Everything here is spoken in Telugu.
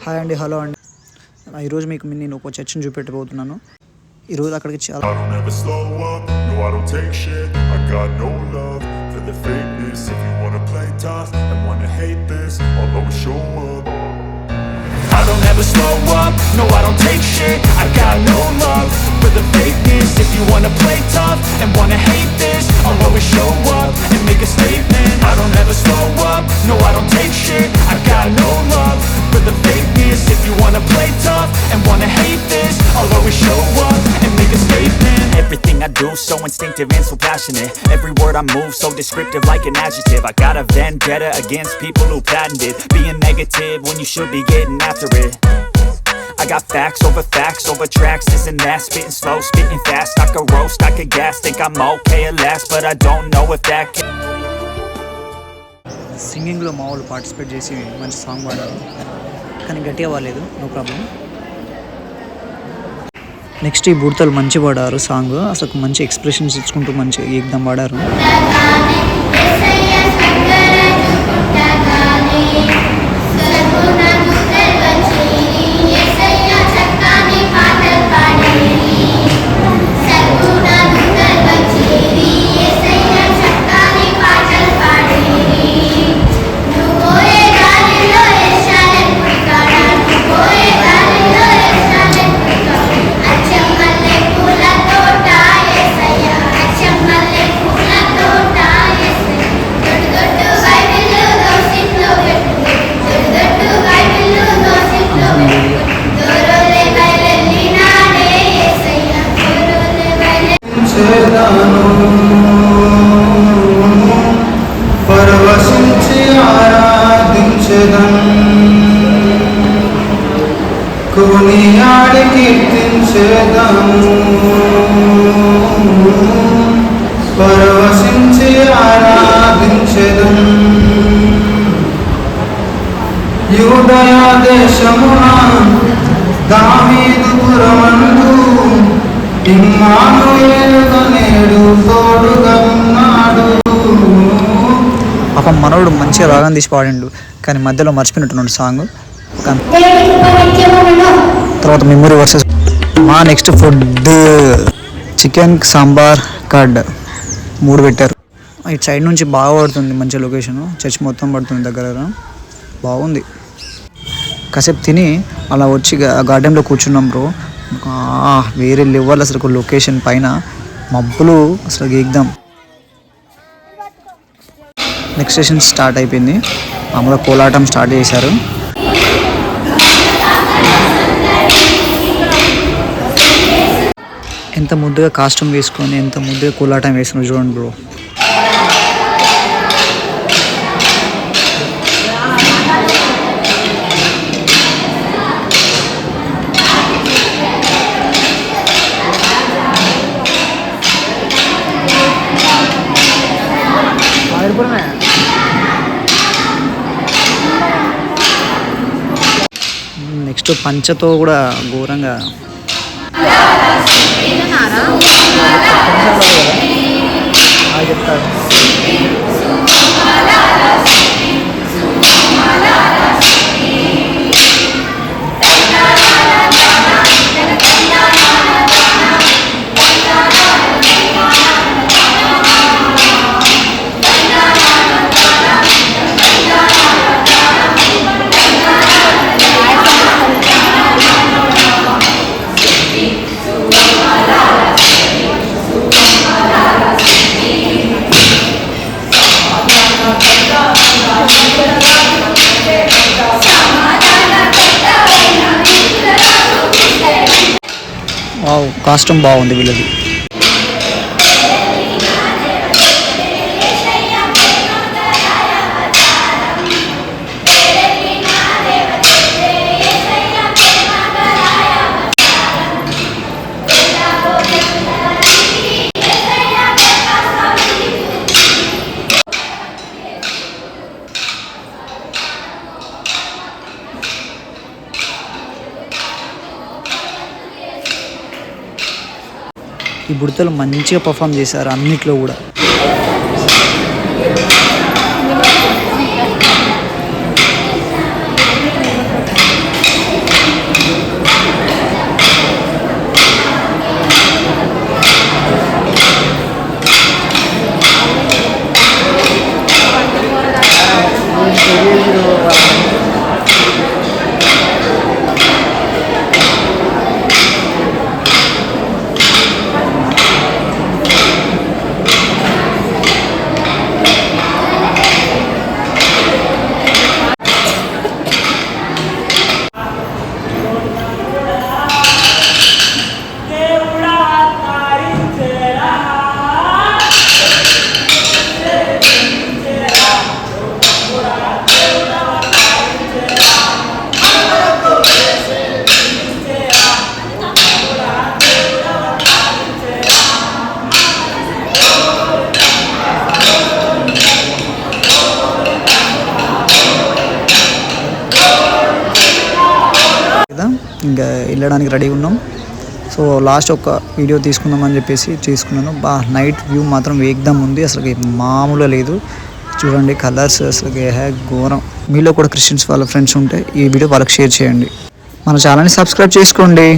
హాయ్ అండి, హలో అండి. ఈరోజు మీకు నేను ఒక చర్చను చూపెట్టబోతున్నాను. ఈరోజు అక్కడికి చాలా I don't ever slow up, no I don't take shit. I got no love for the fakeness. If you wanna play tough and wanna hate this, I'll always show up and make a statement. I don't ever slow up, no I don't take shit. I got no love for the fakeness. If you wanna play tough and wanna hate this, I'll always show up and make a statement. Everything I do so instinctive and so passionate. Every word I move so descriptive like an adjective. I got a vendetta against people who patented being negative when you should be getting after it. I got facts over tracks, this and that. Spitting slow, spitting fast. I could roast, I could gas. Think I'm okay at last, but I don't know if that can. సింగింగ్లో మా వాళ్ళు పార్టిసిపేట్ చేసి మంచి సాంగ్ పాడారు, కానీ గట్టిగా పాడలేదు. No problem. నెక్స్ట్ ఈ బుడతలు మంచి పాడారు సాంగ్. అసలు మంచి ఎక్స్ప్రెషన్స్ ఇచ్చుకుంటూ మంచి ఏకదం పాడారు. పరవశించి ఆరాధించెదం, కొనియాడి కీర్తించెదము. పరవశించి ఆరాధించెదం. యూదయా దేశమున దావీదు పురమందు ఇమ్మానుయేలుగా నేడు తోడుగా ఉన్నాడు. పాపం మనోడు మంచిగా రాగం తీసి పాడిండు, కానీ మధ్యలో మర్చిపోయినట్టున్నాడు సాంగ్. తర్వాత మెమరీ వర్సెస్ మా next food chicken sambar curd 3 పెట్టారు. ఇటు సైడ్ నుంచి బాగా పడుతుంది, మంచి లొకేషన్. చర్చ్ మొత్తం పడుతుంది దగ్గర, బాగుంది. కాసేపు తిని అలా వచ్చి గార్డెన్లో కూర్చున్నాం బ్రో. వేరే లెవెల్ అసలు లొకేషన్ పైన మబ్బులు అసలు ఏకదం. నెక్స్ట్ స్టేషన్ స్టార్ట్ అయిపోయింది. మామూలుగా కోలాటం స్టార్ట్ చేశారు. ఎంత ముద్దుగా కాస్ట్యూమ్ వేసుకొని ఎంత ముద్దుగా కోలాటం వేసుకుని చూడండి బ్రో. నెక్స్ట్ పంచతో కూడా ఘోరంగా చెప్తారు. కాస్ట్యూమ్ బాగుంది వీళ్ళది. ఈ బుడతలు మంచిగా పర్ఫామ్ చేశారు అన్నిట్లో కూడా. ఇంకా వెళ్ళడానికి రెడీ ఉన్నాం. సో లాస్ట్ ఒక వీడియో తీసుకుందామని చెప్పేసి తీసుకున్నాను. నైట్ వ్యూ మాత్రం వేగదం ఉంది, అసలు మామూలుగా లేదు. చూడండి కలర్స్ అసలు ఘోరం. మీలో కూడా క్రిస్టియన్స్ వాళ్ళ ఫ్రెండ్స్ ఉంటే ఈ వీడియో వాళ్ళకి షేర్ చేయండి. మన ఛానల్ని సబ్స్క్రైబ్ చేసుకోండి.